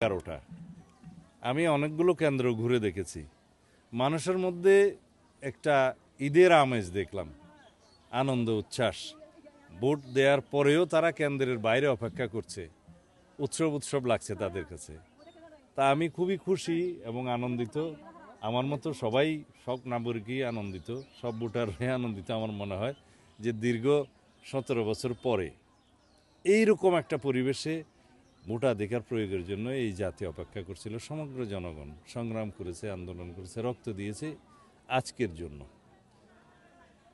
11টা আমি অনেকগুলো কেন্দ্র ঘুরে দেখেছি। মানুষের মধ্যে একটা ঈদের আমেজ দেখলাম, আনন্দ উচ্ছ্বাস। ভোট দেওয়ার পরেও তারা কেন্দ্রের বাইরে অপেক্ষা করছে, উৎসব উৎসব লাগছে তাদের কাছে। তা আমি খুবই খুশি এবং আনন্দিত। আমার মতো সবাই, সব নাগরিকই আনন্দিত, সব ভোটারই আনন্দিত। আমার মনে হয় যে দীর্ঘ 17 বছর পরে এইরকম একটা পরিবেশে ভোটাধিকার প্রয়োগের জন্য এই জাতি অপেক্ষা করছিল। সমগ্র জনগণ সংগ্রাম করেছে, আন্দোলন করেছে, রক্ত দিয়েছে আজকের জন্য।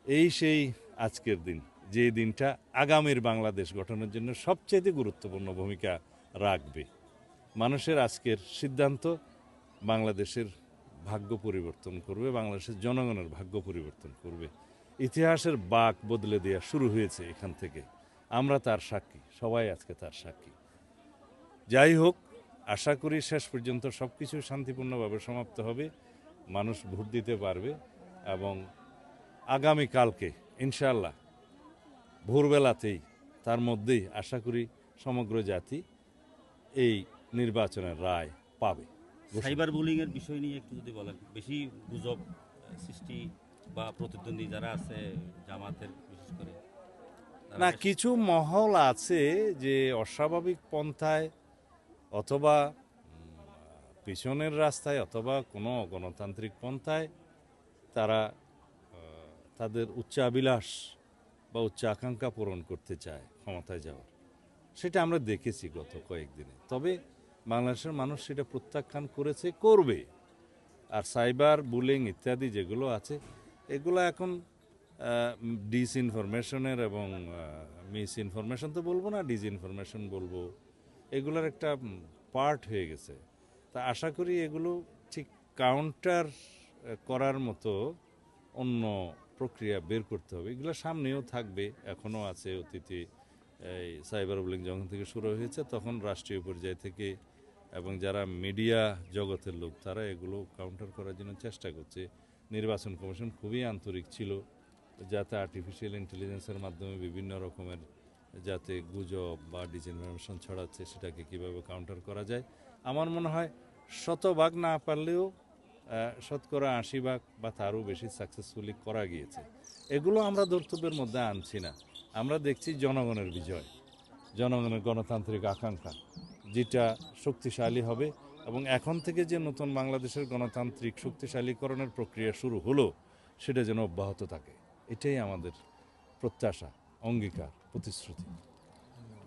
এই সেই আজকের দিন, যে দিনটা আগামীর বাংলাদেশ গঠনের জন্য সবচেয়ে গুরুত্বপূর্ণ ভূমিকা রাখবে। মানুষের আজকের সিদ্ধান্ত বাংলাদেশের ভাগ্য পরিবর্তন করবে, বাংলাদেশের জনগণের ভাগ্য পরিবর্তন করবে। ইতিহাসের বাঁক বদলে দেওয়া শুরু হয়েছে এখান থেকে। আমরা তার সাক্ষী, সবাই আজকে তার সাক্ষী। যাই হোক, আশা করি শেষ পর্যন্ত সব কিছু শান্তিপূর্ণভাবে সমাপ্ত হবে, মানুষ ভোট দিতে পারবে এবং আগামীকালকে ইনশাআল্লাহ ভোরবেলাতেই, তার মধ্যেই আশা করি সমগ্র জাতি এই নির্বাচনের রায় পাবে। সাইবার বুলিং এর বিষয় নিয়ে একটু যদি বলেন, বেশি গুজব সৃষ্টি বা প্রতিদ্বন্দ্বী যারা আছে জামাতের বিশেষ করে না, কিছু মহল আছে যে অস্বাভাবিক পন্থায় অথবা পিছনের রাস্তায় অথবা কোনো গণতান্ত্রিক পন্থায় তারা তাদের উচ্চাভিলাষ বা উচ্চ আকাঙ্ক্ষা পূরণ করতে চায় ক্ষমতায় যাওয়ার। সেটা আমরা দেখেছি গত কয়েকদিনে। তবে বাংলাদেশের মানুষ সেটা প্রত্যাখ্যান করেছে, করবে। আর সাইবার বুলিং ইত্যাদি যেগুলো আছে, এগুলো এখন ডিসইনফরমেশনের এবং মিস ইনফরমেশন তো বলবো না, ডিসইনফরমেশন বলবো, এগুলোর একটা পার্ট হয়ে গেছে। তা আশা করি এগুলো ঠিক কাউন্টার করার মতো অন্য প্রক্রিয়া বের করতে হবে। এগুলো সামনেও থাকবে, এখনও আছে। অতীতে এই সাইবার বুলিং যখন থেকে শুরু হয়েছে তখন রাষ্ট্রীয় পর্যায় থেকে এবং যারা মিডিয়া জগতের লোক তারা এগুলো কাউন্টার করার জন্য চেষ্টা করছে। নির্বাচন কমিশন খুবই আন্তরিক ছিল যাতে আর্টিফিশিয়াল ইন্টেলিজেন্সের মাধ্যমে বিভিন্ন রকমের যাতে গুজব বা ডিসইনফরমেশন ছড়াচ্ছে সেটাকে কিভাবে কাউন্টার করা যায়। আমার মনে হয় 100 ভাগ না পারলেও 80% বা তারও বেশি সাকসেসফুলি করা গিয়েছে। এগুলো আমরা ধর্তব্যের মধ্যে আনছি না। আমরা দেখছি জনগণের বিজয়, জনগণের গণতান্ত্রিক আকাঙ্ক্ষা যেটা শক্তিশালী হবে এবং এখন থেকে যে নতুন বাংলাদেশের গণতান্ত্রিক শক্তিশালীকরণের প্রক্রিয়া শুরু হলো সেটা যেন অব্যাহত থাকে। এটাই আমাদের প্রত্যাশা, অঙ্গীকার, প্রতিশ্রুতি।